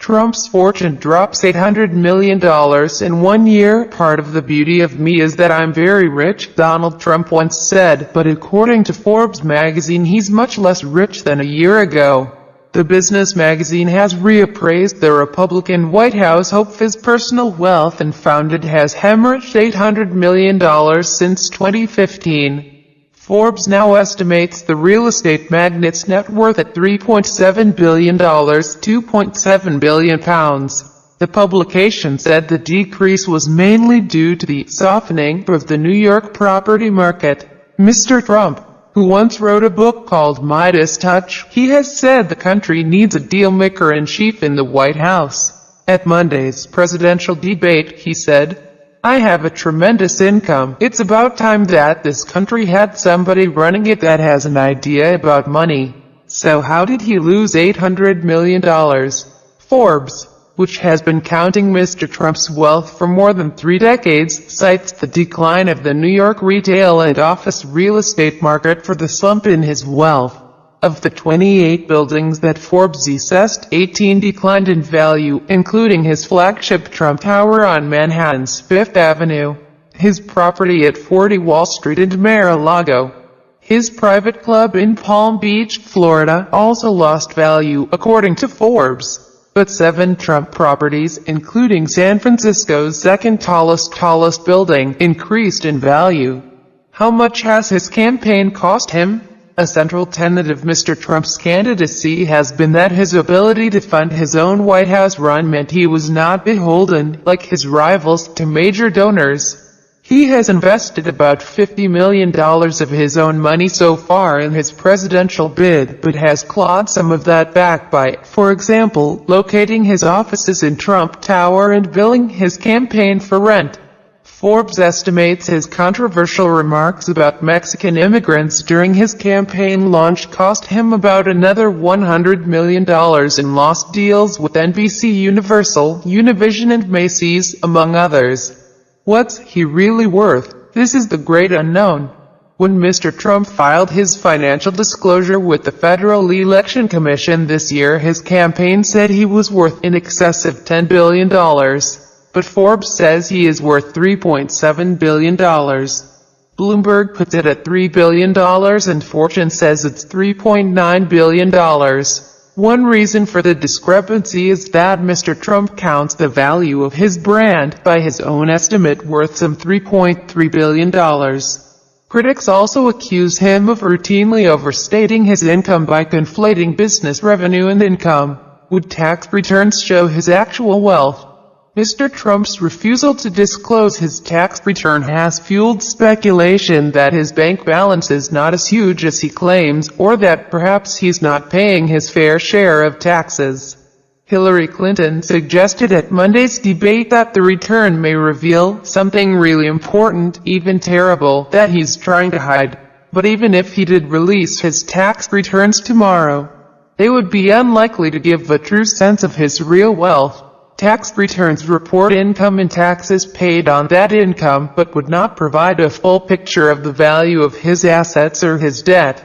Trump's fortune drops $800 million in 1 year. Part of the beauty of me is that I'm very rich, Donald Trump once said, but according to Forbes magazine he's much less rich than a year ago. The business magazine has reappraised the Republican White House hope his personal wealth and found it has haemorrhaged $800 million since 2015. Forbes now estimates the real estate magnate's net worth at $3.7 billion, £2.7 billion. The publication said the decrease was mainly due to the softening of the New York property market. Mr. Trump, who once wrote a book called Midas Touch, he has said the country needs a dealmaker-in-chief in the White House. At Monday's presidential debate, he said, "I have a tremendous income. It's about time that this country had somebody running it that has an idea about money." So how did he lose $800 million? Forbes, which has been counting Mr. Trump's wealth for more than 3 decades, cites the decline of the New York retail and office real estate market for the slump in his wealth. Of the 28 buildings that Forbes assessed, 18 declined in value, including his flagship Trump Tower on Manhattan's Fifth Avenue, his property at 40 Wall Street and Mar-a-Lago. His private club in Palm Beach, Florida, also lost value, according to Forbes. But 7 Trump properties, including San Francisco's second tallest building, increased in value. How much has his campaign cost him? A central tenet of Mr. Trump's candidacy has been that his ability to fund his own White House run meant he was not beholden, like his rivals, to major donors. He has invested about $50 million of his own money so far in his presidential bid, but has clawed some of that back by, for example, locating his offices in Trump Tower and billing his campaign for rent. Forbes estimates his controversial remarks about Mexican immigrants during his campaign launch cost him about another $100 million in lost deals with NBC Universal, Univision and Macy's, among others. What's he really worth? This is the great unknown. When Mr. Trump filed his financial disclosure with the Federal Election Commission this year, his campaign said he was worth in excess of $10 billion. But Forbes says he is worth $3.7 billion. Bloomberg puts it at $3 billion and Fortune says it's $3.9 billion. One reason for the discrepancy is that Mr. Trump counts the value of his brand, by his own estimate worth some $3.3 billion. Critics also accuse him of routinely overstating his income by conflating business revenue and income. Would tax returns show his actual wealth? Mr. Trump's refusal to disclose his tax return has fueled speculation that his bank balance is not as huge as he claims, or that perhaps he's not paying his fair share of taxes. Hillary Clinton suggested at Monday's debate that the return may reveal something really important, even terrible, that he's trying to hide. But even if he did release his tax returns tomorrow, they would be unlikely to give a true sense of his real wealth. Tax returns report income and taxes paid on that income, but would not provide a full picture of the value of his assets or his debt.